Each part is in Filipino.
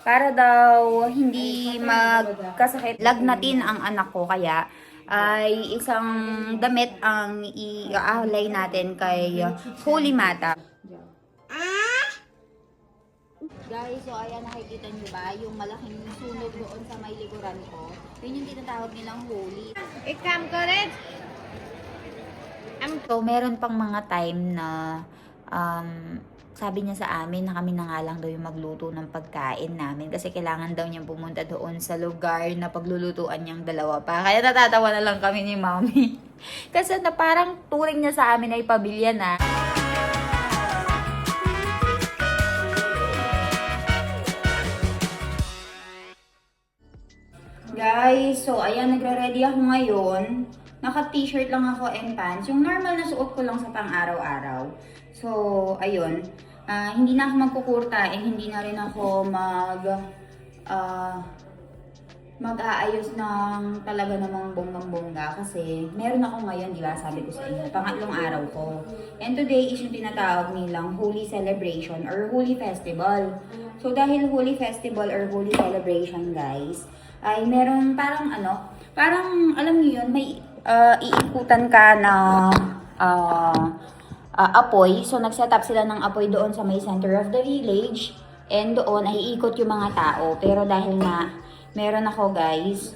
para daw hindi magkasakit. Lagnatin ang anak ko, kaya ay isang damit ang iaalay natin kay Holy Mata. Guys, so ayan, nakikita nyo ba yung malaking sunog doon sa may likuran ko? Yun yung tinatawag nilang holy. Ikam correct. So, meron pang mga time na sabi niya sa amin na kami na nga lang daw yung magluto ng pagkain namin kasi kailangan daw niyang pumunta doon sa lugar na paglulutuan niyang dalawa pa. Kaya natatawa na lang kami ni Mommy. Kasi na parang turing niya sa amin ay pamilya na. Guys, so ayan, nagre-ready ako ngayon. Naka-t-shirt lang ako and pants. Yung normal na suot ko lang sa pang-araw-araw. So, ayun. Hindi na ako magkukurta and hindi na rin ako mag-aayos ng talaga namang bonggang-bongga kasi meron ako ngayon, di ba, sabi ko sa inyo, pangatlong araw ko. And today is yung tinatawag nilang Holy Celebration or Holy Festival. So, dahil Holy Festival or Holy Celebration, guys, ay meron parang parang alam niyo yun, may iikutan ka na apoy. So, nag-set up sila ng apoy doon sa may center of the village. And doon ay iikot yung mga tao. Pero dahil na meron ako, guys,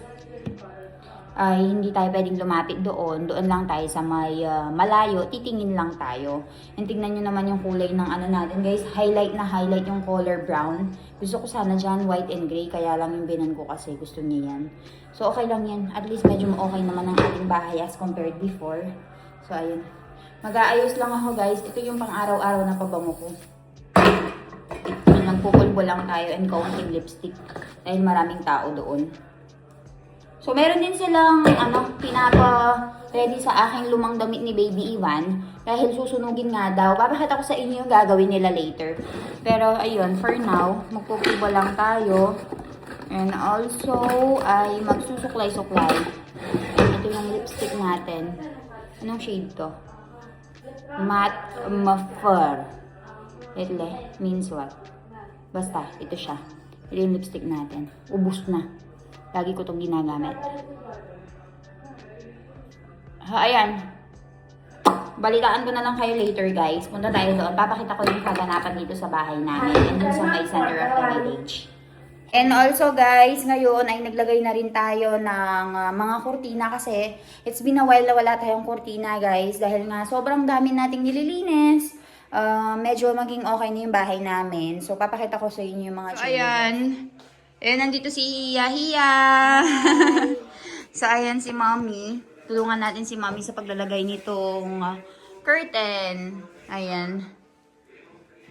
ay hindi tayo pwedeng lumapit doon. Doon lang tayo sa may malayo. Titingin lang tayo. And tingnan nyo naman yung kulay ng ano natin, guys. Highlight na highlight yung color brown. Gusto ko sana dyan white and gray. Kaya lang yung binan ko kasi gusto niya yan. So, okay lang yan. At least medyo okay naman ang ating bahay as compared before. So, ayun. Mag-aayos lang ako, guys. Ito yung pang-araw-araw na pabango ko. Nagpupulbo lang tayo and counting lipstick. Dahil maraming tao doon. So, meron din silang pinapa-ready sa aking lumang damit ni Baby Ivan. Dahil susunugin nga daw. Papakita ko sa inyo yung gagawin nila later. Pero, ayun, for now, magpupulbo lang tayo. And also, ay magsusuklay-suklay. Ito yung lipstick natin. Anong shade to? Matte Muffer. Itle, means what? Basta, ito siya. Ito yung lipstick natin. Ubus na. Lagi ko itong ginagamit. Ayan. Balitaan ko na lang kayo later, guys. Punta tayo doon. Papakita ko yung kaganapan dito sa bahay namin. And dun sa may center of the village. And also, guys, ngayon ay naglagay na rin tayo ng mga kurtina kasi it's been a while na wala tayong kurtina, guys. Dahil nga sobrang dami nating nililinis. Medyo maging okay na yung bahay namin. So, papakita ko sa inyo yung mga changes. So, ayan. Ayan, nandito si Hiya. So, ayan si Mommy. Tulungan natin si Mommy sa paglalagay nitong curtain. Ayan.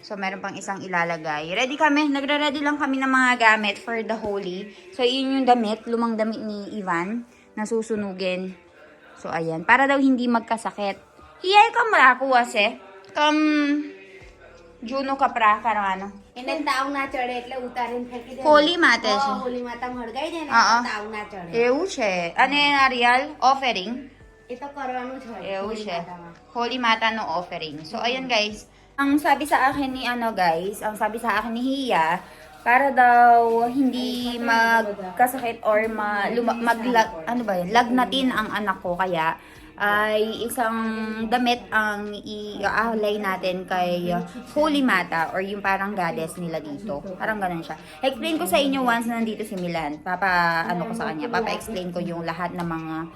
So, meron pang isang ilalagay. Ready kami. Nagre-ready lang kami ng mga gamit for the holy. So, yun yung damit. Lumang damit ni Ivan na susunugin. So, ayan. Para daw hindi magkasakit. Hiya, ikaw marakuwas eh. Juno का परा करवाना इन्हें ताऊ ना चढ़े એટલે ઉતારીને ફેંકી દે હોલી માતે છે હોલી માતા મળગાઈ દે ને તાऊ ના ચढ़े એવું છે અને નારિયેલ offering એ તો કરવાનું છે એવું છે Holy Mata no offering. So ayun guys, ang sabi sa akin ni ang sabi sa akin ni Hiya, para daw hindi magkasakit or lagnatin ang anak ko, kaya ay isang damit ang iaalay natin kay Holy Mata or yung parang goddess nila dito. Parang ganun siya. Explain ko sa inyo once na nandito si Milan. Ko sa kanya. Papa-explain ko yung lahat ng mga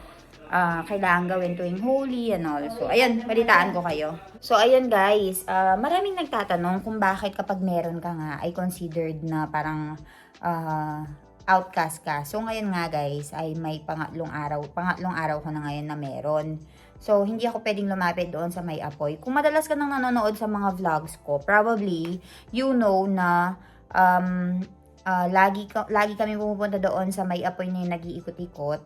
kailangan gawin tuwing holy and all. So, ayun, balitaan ko kayo. So, ayun guys, maraming nagtatanong kung bakit kapag meron ka nga ay considered na parang outcast ka. So, ngayon nga guys, ay may pangatlong araw ko na ngayon na meron. So, hindi ako pwedeng lumapit doon sa may apoy. Kung madalas ka nang nanonood sa mga vlogs ko, probably, you know na lagi kami pumupunta doon sa may apoy na yung nag-iikot-ikot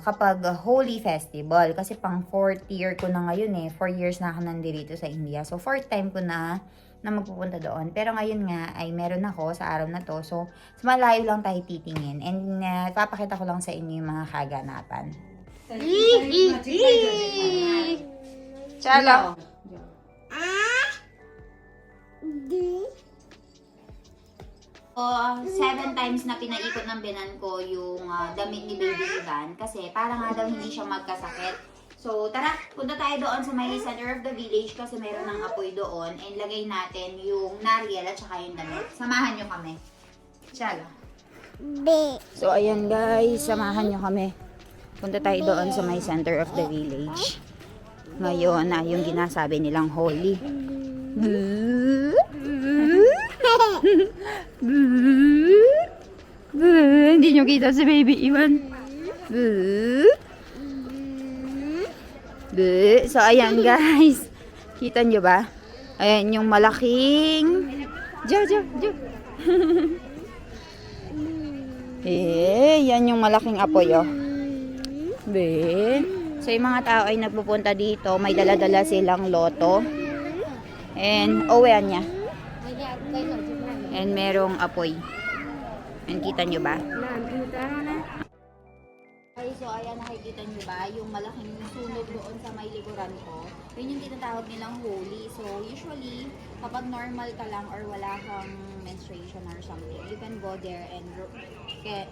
kapag Holy Festival. Kasi pang 4th year ko na ngayon eh. 4 years na ako nandito sa India. So, 4th time ko na magpupunta doon. Pero ngayon nga ay meron ako sa araw na to. So, sa malayo lang tayo titingin. And papakita ko lang sa inyo yung mga kaganapan. Chalo! 7 times na pinaikot ng binan ko yung damit ni Baby Ivan kasi para nga daw hindi siya magkasakit. So, tara, punta tayo doon sa may center of the village kasi meron ng apoy doon and lagay natin yung Nariel at saka yung damit. Samahan nyo kami. Tsala. So, ayan guys, samahan nyo kami. Punta tayo doon sa may center of the village. Ngayon na yung ginasabi nilang holy. Hindi nyo kita si Baby Ivan. So, ayan guys. Kita nyo ba? Ayan yung malaking... Jo. Yan yung malaking apoy, oh. So, yung mga tao ay nagpupunta dito. May dala-dala silang loto. And, ayan niya. And merong apoy. And kita nyo ba? Okay, so ayan, nakikita nyo ba? Yung malaking sunog doon sa may likuran ko. Yun yung tinatawag nilang holy. So, usually, kapag normal ka lang or wala kang menstruation or something, you can go there and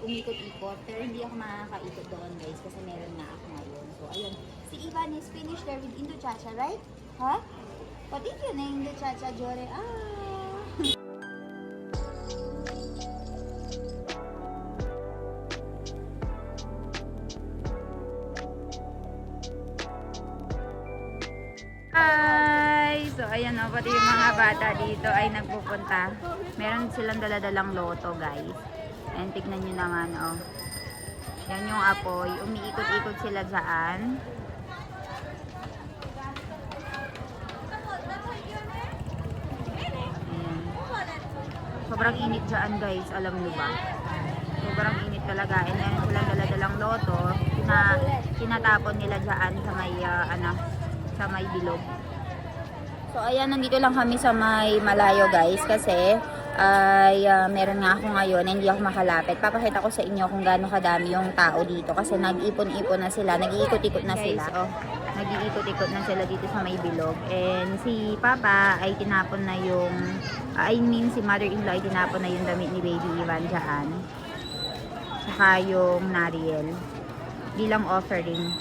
umikot-ikot. Pero hindi ako makakaikot doon, guys, kasi meron na ako ngayon. So, ayun. Si Ivan is finished there with Indo Chacha, right? Ha? Pati yun na Indo Chacha, Jore. Hi! So, ayan o, pati yung mga bata dito ay nagpupunta. Meron silang daladalang loto, guys. And tignan nyo naman, oh. Yan yung apoy. Umiikot-ikot sila dyan. Ayan. Sobrang init dyan, guys. Alam nyo ba? Sobrang init talaga. And meron silang daladalang loto. Tinatapon nila dyan sa may, sa may bilog. So, ayan, nandito lang kami sa may malayo, guys, kasi ay meron nga ako ngayon, hindi ako makalapit. Papakita ko sa inyo kung gaano kadami yung tao dito kasi nag-ipon-ipon na sila, nag-iikot-ikot na sila. Oh, nag-iikot-ikot na sila dito sa may bilog. And si Papa ay tinapon na yung, si mother-in-law ay tinapon na yung damit ni Baby Ivan dyan. Saka yung Nariel bilang offering.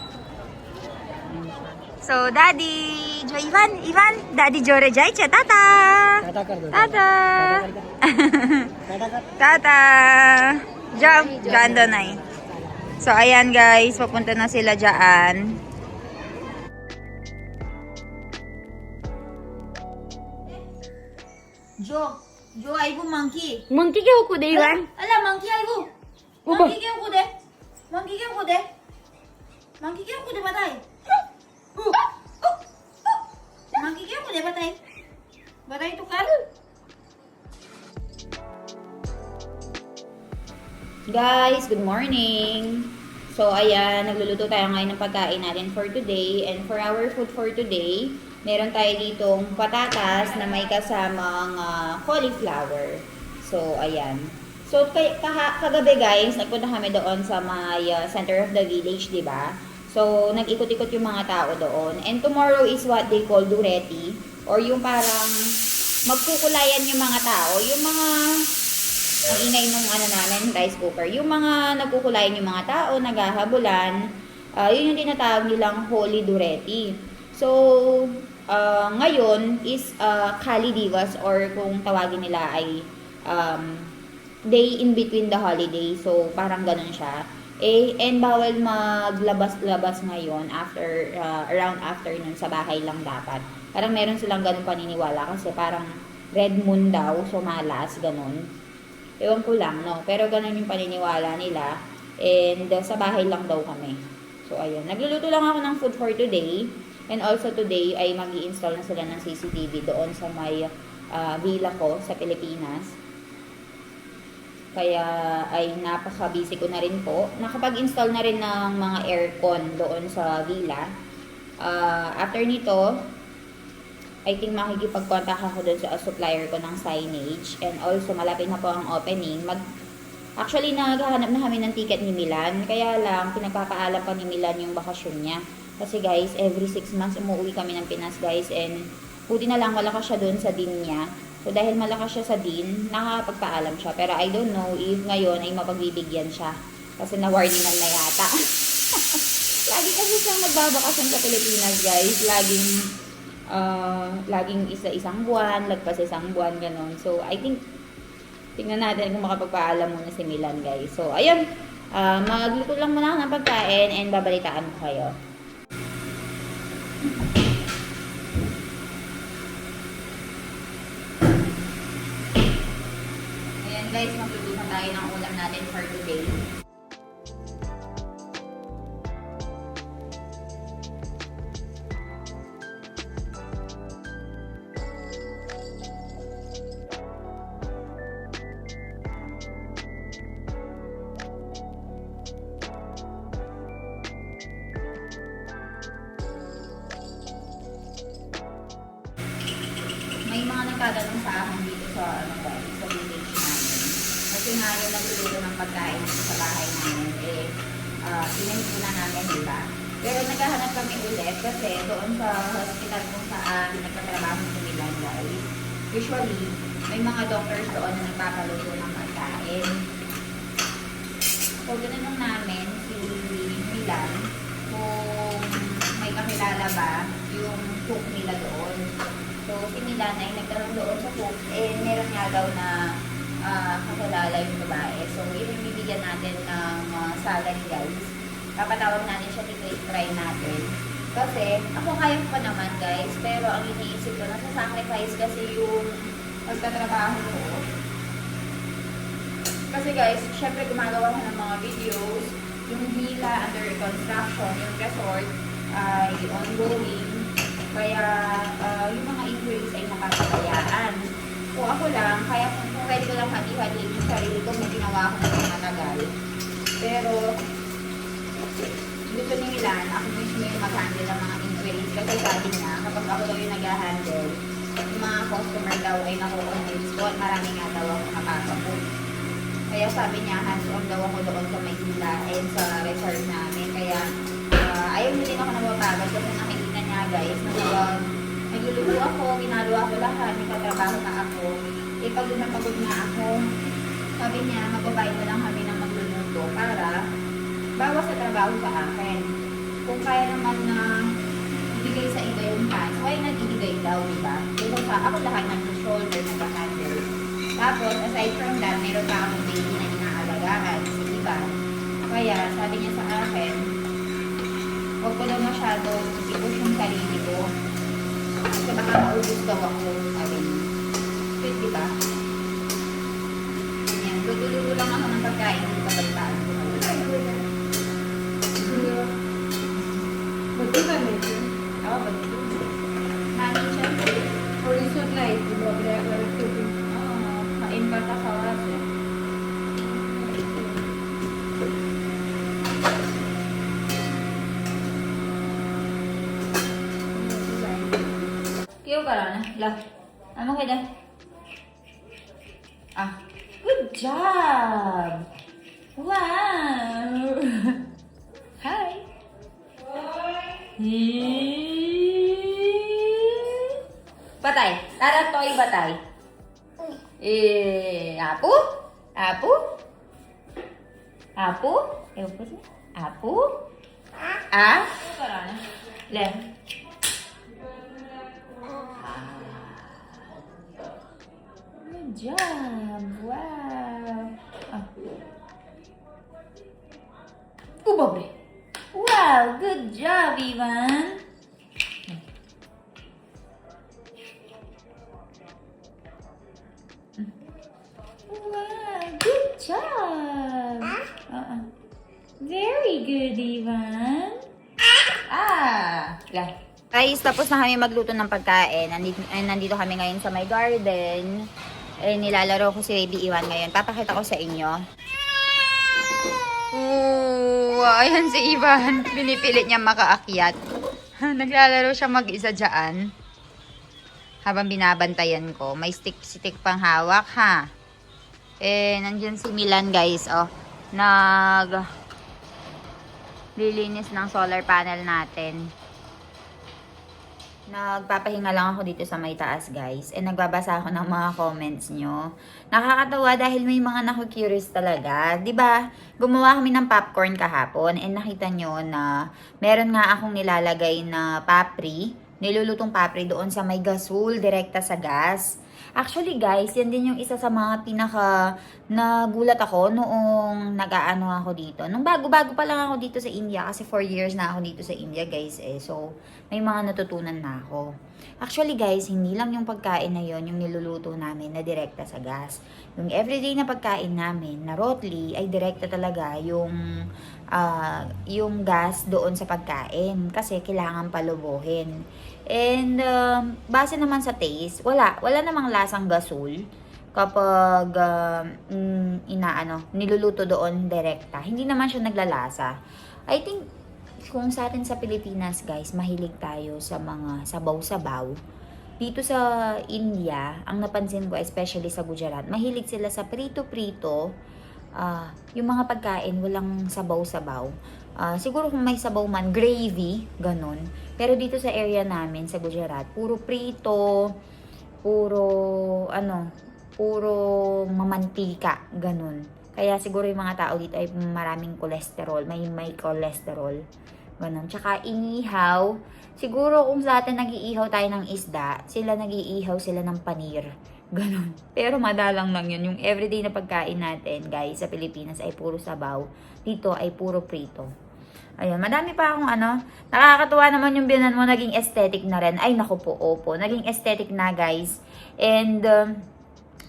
Ayan siya. So, Daddy Ivan, Daddy Jore Jai cha, tata! Tata! Tata! Jump! Ganda na eh. So, ayan guys, papunta na sila dyan. Jo, ay ko monkey. Monkey क्या को दे Ivan Ala, monkey ay ko. Monkey क्या को दे? Monkey क्या को दे? Monkey क्या को दे बताए? Monkey क्या को दे बताए? बताए तो कर. Guys, good morning. So, ayan, nagluluto tayo ngayon ng pagkain natin for today. And for our food for today, meron tayo ditong patatas na may kasamang cauliflower. So, ayan. So, kagabi guys, nagpunta kami doon sa may center of the village, di ba? So, nag-ikot-ikot yung mga tao doon. And tomorrow is what they call dureti. Or yung parang magkukulayan yung mga tao. Yung mga, ang ingay nung namin, rice cooker. Yung mga nagkukulayan yung mga tao, naghahabulan. Yun yung tinatawag nilang holy dureti. So, ngayon is Kali Divas or kung tawagin nila ay day in between the holiday. So, parang ganun siya. And bawal maglabas-labas ngayon after around afternoon, sa bahay lang dapat. Parang meron silang ganun paniniwala kasi parang red moon daw, so malas, ganun. Ewan ko lang, no? Pero ganun yung paniniwala nila. And sa bahay lang daw kami. So, ayun. Nagluluto lang ako ng food for today. And also today ay mag-i-install na sila ng CCTV doon sa may villa ko sa Pilipinas. Kaya ay napaka-busy ko na rin po. Nakapag-install na rin ng mga aircon doon sa villa. After nito, I think makikipag-contact ako doon sa supplier ko ng signage. And also, malapit na po ang opening. Actually, naghahanap na kami ng ticket ni Milan. Kaya lang, pinagpapaalam pa ni Milan yung bakasyon niya. Kasi guys, every 6 months umuwi kami ng Pinas guys. And buti na lang wala ka siya doon sa din niya. So, dahil malakas siya sa din, nakakapagpaalam siya. Pero I don't know if ngayon ay mapagbibigyan siya. Kasi na-warningan na yata. Lagi kasi siyang nagbabakasyon sa Pilipinas, guys. Laging isa-isang buwan, lagpas isang buwan, gano'n. So, I think, tingnan natin kung makapagpaalam muna si Milan, guys. So, ayun. Magluto lang muna ako ng pagkain and babalitaan ko kayo. Ayan, guys. Magluto na tayo ng ulam natin for today. May mga nagtatanong sa akin dito sa guys, sa village namin. Kasi nga yung nagluluto ng pagkain dito sa bahay namin, inahit na namin, diba? Pero naghahanap kami ulit kasi doon sa hospital kung saan nagtatrabaho si Milan, guys. Usually, may mga doctors doon na nagpapaluto ng pagkain. So, ginanong namin si Milan kung may kakilala ba yung cook nila doon. So, si Milan ay nagkaroon doon sa cook, meron nga daw na kakilala yung babae. So, ibibigyan natin ng salad, guys. Papatawag natin siya dito, i-try natin. Kasi, ako kaya ko pa naman, guys. Pero, ang iniisip ko, nasa-sacrifice kasi yung pagtatrabaho ko. Kasi, guys, syempre gumagawa ko ng mga videos. Yung villa under construction, yung resort, ay ongoing. Kaya, yung mga inquiries ay nakasabayaan. Kung ako lang, kaya kung pwede ko lang hati-hatiin yung sarili ko, may ginawa ko na matagal. Pero, gusto ni Milan, ako mismo yung mag-handle ng mga inquiries. Kasi sabi niya, kapag ako daw yung nag-handle, yung mga customer daw ay nakukonvince ko at marami nga daw ako nakakabook. Kaya sabi niya, hands-on daw ako doon sa Maynila and sa resort namin. Kaya, ayaw niyo din ako napapagod kasi nakikita niya, guys, na nagluluto ako, ginagawa ko lahat, nagtatrabaho na ako. Eh, pagod na ako, sabi niya, magbabayad na lang kami ng magluluto para bawas sa trabaho sa akin. Kung kaya naman na ibigay sa iba yung hands, why not ibigay daw, diba? Kung ako lahat nag-shoulder, nag-handle. Tapos, aside from that, meron pa akong baby na inaalagaan, si Ivan. Kaya, sabi niya sa akin, huwag ko daw masyado i-push yung sarili ko. Kasi baka maubos daw ako. Sabi niya. Sweet, diba? Ganyan. Luluto lang ako ng pagkain ng pabalitaan ko. Ba't ba medyo? Oo, ba't ito? Nanin siya. Horizon light, di ba? Oo, kain pa ta kawas eh. Kiyo ka lang. Lah. Ano kayo dyan? Good job! Wow! Hi! Batay. Tara toy batay. Apu? Apu? Apu? Ewan po siya. Apu? Karana. Le. Good job. Wow. Babre. Wow, good job, Ivan. Wow, good job. Very good, Ivan. Lah. Guys, tapos na kami magluto ng pagkain. Nandito kami ngayon sa my garden. Nilalaro ko si Baby Ivan ngayon. Papakita ko sa inyo. Ayan si Ivan. Binipilit niya makaakyat. Naglalaro siya mag-isa dyan. Habang binabantayan ko. May stick pang hawak, ha? Nandyan si Milan, guys. Lilinis ng solar panel natin. Nagpapahinga lang ako dito sa may taas, guys. And nagbabasa ako ng mga comments nyo. Nakakatawa dahil may mga naku-curious talaga. 'Di ba? Gumawa kami ng popcorn kahapon and nakita nyo na meron nga akong nilalagay na papri, nilulutong papri doon sa may gasol, direkta sa gas. Actually, guys, yan din yung isa sa mga pinaka nagulat ako noong nag-aano ako dito. Nung bago-bago pa lang ako dito sa India, kasi 4 years na ako dito sa India, guys, eh. So, may mga natutunan na ako. Actually, guys, hindi lang yung pagkain na yon yung niluluto namin na direkta sa gas. Yung everyday na pagkain namin na rotli ay direkta talaga yung gas doon sa pagkain kasi kailangan palubuhin. And base naman sa taste, wala namang lasang gasol kapag niluluto doon direkta. Hindi naman siya naglalasa. I think kung sa atin sa Pilipinas, guys, mahilig tayo sa mga sabaw-sabaw. Dito sa India, ang napansin ko, especially sa Gujarat, mahilig sila sa prito-prito. Yung mga pagkain, walang sabaw-sabaw. Siguro kung may sabaw man, gravy, ganun. Pero dito sa area namin, sa Gujarat, puro prito, puro mamantika, ganun. Kaya siguro yung mga tao dito ay maraming cholesterol, may cholesterol, ganun. Tsaka inihaw, siguro kung sa atin nag-iihaw tayo ng isda, nag-iihaw sila ng panir. Ganon. Pero madalang lang yun. Yung everyday na pagkain natin, guys, sa Pilipinas ay puro sabaw. Dito ay puro prito. Ayun, madami pa akong nakakatuwa naman yung binan mo, naging aesthetic na rin. Ay, naku po, opo. Naging aesthetic na, guys. And,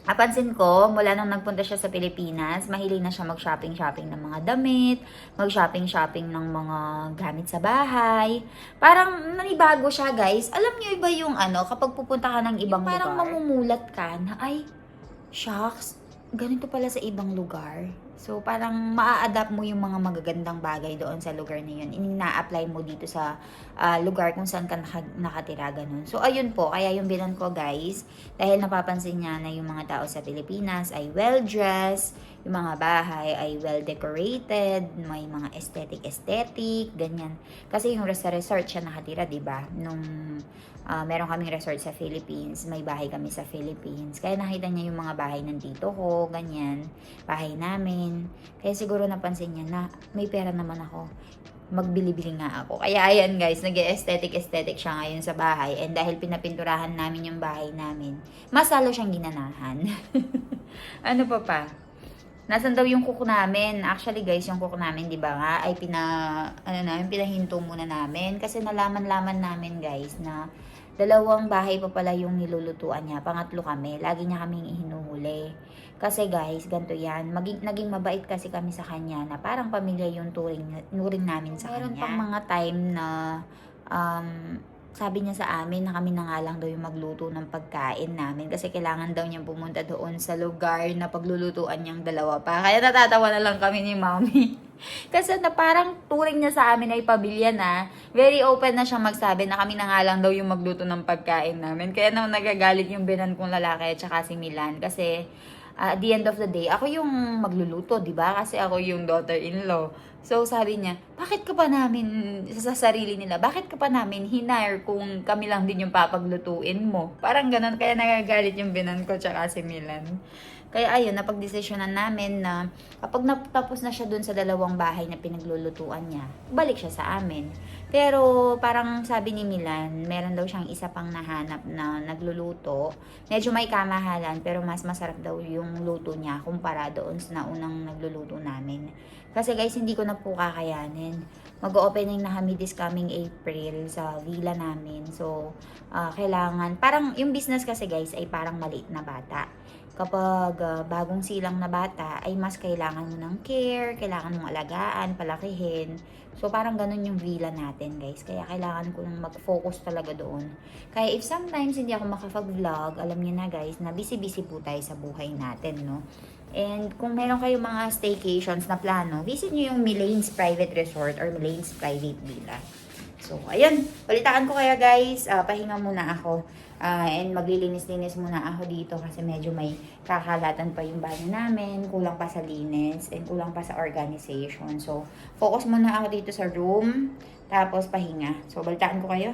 napansin ko, mula nung nagpunta siya sa Pilipinas, mahilig na siya mag-shopping-shopping ng mga damit, mag-shopping-shopping ng mga gamit sa bahay. Parang nanibago siya, guys. Alam niyo iba yung kapag pupunta ka ng ibang lugar, parang mamumulat ka na, ay, shucks, ganito pala sa ibang lugar. So, parang maa-adapt mo yung mga magagandang bagay doon sa lugar na yun. Ina-apply mo dito sa lugar kung saan ka nakatira, ganun. So, ayun po. Kaya yung bilan ko, guys, dahil napapansin niya na yung mga tao sa Pilipinas ay well-dressed, yung mga bahay ay well-decorated, may mga aesthetic, ganyan. Kasi yung sa resort siya nakatira, diba? Nung meron kaming resort sa Philippines, may bahay kami sa Philippines. Kaya nakita niya yung mga bahay ng tito ko, ganyan, bahay namin. Kaya siguro napansin niya na may pera naman ako. Magbili-bili nga ako. Kaya ayan, guys, nag-aesthetic siya ngayon sa bahay. And dahil pinapinturahan namin yung bahay namin, mas lalo siyang ginanahan. Ano pa? Nasaan daw yung kuko namin? Actually, guys, yung kuko namin, di ba nga, ay pinahinto muna namin. Kasi nalaman namin, guys, na 2 bahay pa pala yung nilulutuan niya. Pangatlo kami. Lagi niya kaming ihinuhuli. Kasi, guys, ganito yan. Naging mabait kasi kami sa kanya na parang pamilya yung turing namin sa kanya. Meron pang mga time na sabi niya sa amin na kami na nga lang daw yung magluto ng pagkain namin kasi kailangan daw niyang pumunta doon sa lugar na paglulutuan niyang 2 pa. Kaya natatawa na lang kami ni Mommy. Kasi na parang turing niya sa amin ay pamilya na. Very open na siya magsabi na kami na nga lang daw yung magluto ng pagkain namin. Kaya nang nagagalit yung binan kong lalaki at saka si Milan kasi at the end of the day, ako yung magluluto, di ba? Kasi ako yung daughter-in-law. So, sabi niya, bakit ka pa namin, sa sarili nila, bakit ka pa namin hinire kung kami lang din yung papaglutuin mo? Parang ganun, kaya nagagalit yung binan ko tsaka si Milan. Kaya ayun, napagdesisyonan namin na kapag natapos na siya dun sa 2 bahay na pinaglulutuan niya, balik siya sa amin. Pero parang sabi ni Milan, meron daw siyang isa pang nahanap na nagluluto. Medyo may kamahalan pero mas masarap daw yung luto niya kumpara doon sa naunang nagluluto namin. Kasi guys, hindi ko na po kakayanin. Mag-opening na kami this coming April sa villa namin. So, kailangan, parang yung business kasi guys ay parang maliit na bata. Kapag bagong silang na bata, ay mas kailangan mo ng care, kailangan mong alagaan, palakihin. So, parang ganun yung villa natin, guys. Kaya kailangan ko nang mag-focus talaga doon. Kaya if sometimes hindi ako makapag-vlog, alam niyo na guys, na busy-busy po tayo sa buhay natin, no? And kung meron kayong mga staycations na plano, visit nyo yung Milane's Private Resort or Milane's Private Villa. So, ayun. Balitaan ko kaya guys. Pahinga muna ako. And maglilinis-linis muna ako dito kasi medyo may kakalatan pa yung bahay namin. Kulang pa sa linis and kulang pa sa organization. So, focus muna ako dito sa room. Tapos, pahinga. So, balitaan ko kayo.